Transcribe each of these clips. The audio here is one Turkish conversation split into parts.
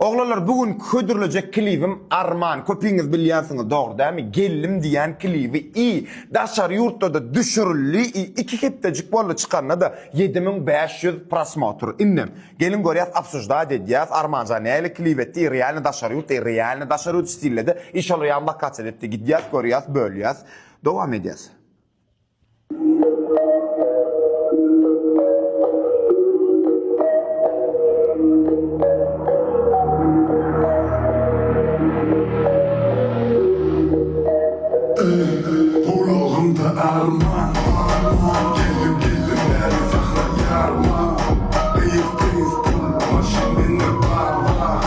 Oglalar bugün ködürlecek klibim Arman. Köpüňiz bilýänsiňiz dogry dämi? Gellim diýen klibi daşary ýurtda düşürüldi. 2 hepdejik bolly çykanna da 7500 prosmotr. Innem. Gelin görýäs absujda edýäs Armanca näle klip etdi? Realny daşary ýurt, realny daşary ýurt stilinde inşallah ýanda kaçar etdi. Gidýäs, görýäs, bölýäs. Dowam edýäs. Bulağımda arman, geldim beri sakla yarma. Kıyıftayız başımın barba.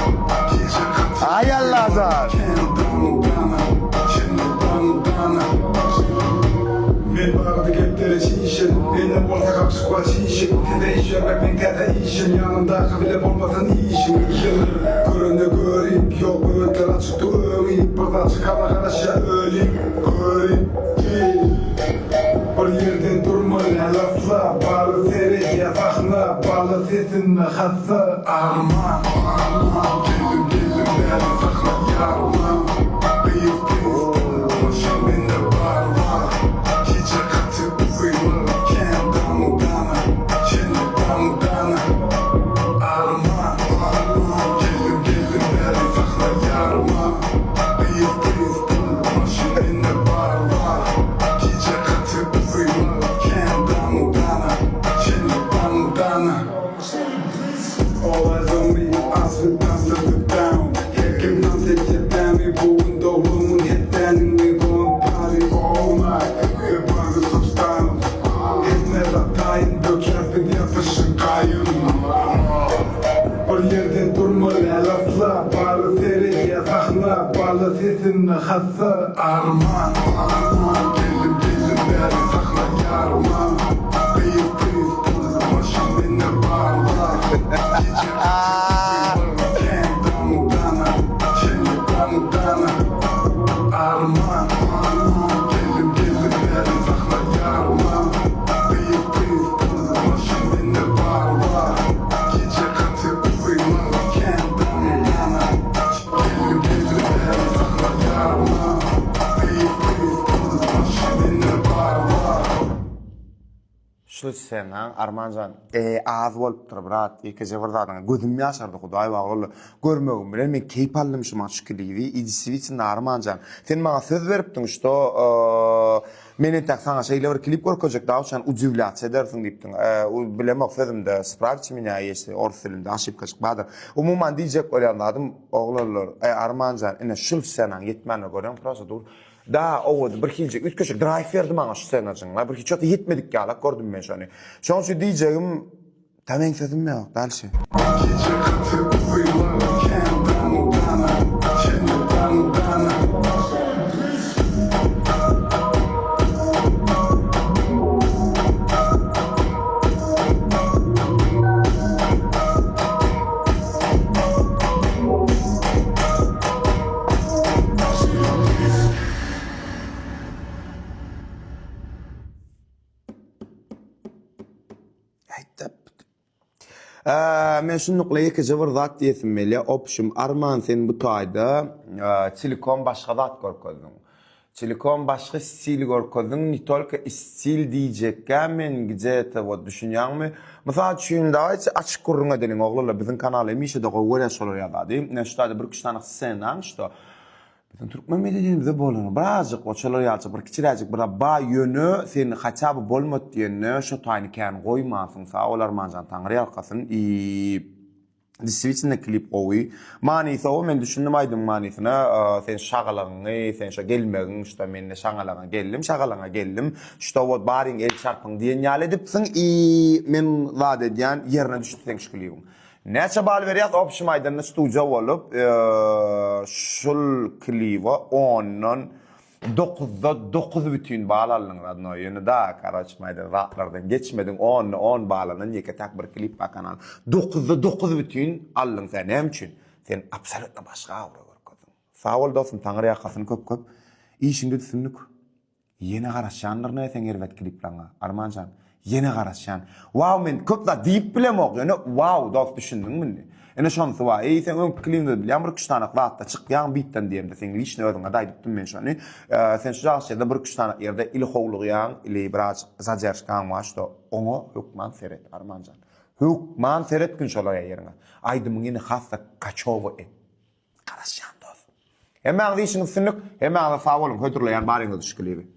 Gece katı Ay Allah'ım. kendim dana, kendim dana. Men barada gepleri şişin, benim olsa kapsıkla şişin. Tede iş görmek ben tede işin, yanımda kabile olmadan işin. Görünü göreyim, yok öğütler açıktı öğeyim. Buradan çıkana karşı öleyim, göreyim. Bir yerden durma lafla, balı tereye bakma, balı sesinle hassa. Arman, geldim beri sakla yarma. Kıyıftayız başımın barba. Gece katı uyuyor, kendim dana, kendim dana. Arman, geldim beri sakla yarma. Kıyıftayız başımın barba. Gece katı uyuyor, kendim dana, kendim dana. All eyes on me, I sit down, sit down. Herkemden seçeceğimi bugün doğrumun yetenini gon party all night. Yabancı substanım, hep ne ratayın döker bir yapışın kayın. Bir yerden durma lafla, balı tereye sakla, balı sesinle hassa. Arman, geldim beri sakla yarma. Kıyıftayız, başımın barba. Gece kendim dana, kendim dana. Arman, geldim beri sakla yarma. Kıyıftayız, başımın barba. Gece katı uyuyor, kendim dana. Geldim beri sakla yarma. Kıyıftayız, başımın barba. Şu sena Armancan az bolup durup rahat ýeke birdadyň gözüm ýaşardy Hudaý bagly görmegim bilen men keyip almışym şu klibi idisi için Armancan sen maňa söz beripdiň şo meni tak sana şeýle bir klip görkezek daha şan ujuvlat edersiň diýipdiň u bilemek sözümde spravçy meni ýeşdi ors dilinde aşypka çykmadyr umumyň diýjek bolýanlarym oglanlar Armancan ene şu sena ýetmänle gören prosedur da oğud bir hilecek üç köşek drive verdi bana şu senacın bir hiç çok yetmedik ya gördüm ben şunu şu an şu diyeceğim tamam sözüm yok dalşı Gece katı uyuyor, kendim dana, kendim dana. men şunlukla ýeke bir zat diýesim meli opşum Arman sen bu taýda silikon başga zat görkezdiň. Silikon başga stil görkezdiň, ni tolka stil diýjekkä men gijete we düşünýärmi? Mysal üçin da açyk gurrunga deniň oglanlar biziň kanala emişe de goýra şolar ýaly. Ne şutada bir kişiň sena şo bizim Türkmen medeniyetinde bolan birazcık oçalar ýalçy bir kiçiräjik bir ba ýönü sen haçaby bolmady diýende şo taýny kän goýmasyň sa olar manjan taňry ýalkasyn diswitchinde klip gowy manysa o men düşündim aýdym manysyna sen şagalagyny sen şo gelmegiň şo men şagalagyna geldim şagalagyna geldim şo wot baryň el çarpyň diýen ýaly edipsiň men wad edýän ýerine düşdiň şu klibim. Neçe bal veriyat opşum aydınlı studio olup şul kliva 10'dan 9'da 9 bütün bağlarlığın adına yönü daha karaçmaydı rahatlardan geçmedin 10 bağlanan yeke tak bir klip bakanal 9'da 9 bütün allın sen hem için sen absolutna başka avra görkedin sağ ol dostum taňry ýakasyn köp işinde düşündük yeni garaşanlar ne sen erwet kliplarga Armancan yeni garaşan wow men köp da diýip bilemok ýöne wow dost düşündiňmi? Ene şonsu var. Sen ön kliğinde bilýän bir kuştanak wagtda çykýan bitden diýemde sen liçne ödüňe daýdypdym men şonu. Sen şu ýerde bir kuştanak ýerde ili howlugýan, ili biraz zajerskan başda oňa hukman seret Armanjan. Hukman seret gün şolaya ýerine. Aýdymyň hassa kaçowy et. Garaşan dost. Hemen işin sınık, hemen favolun hötürleyen barine düşkülüğü.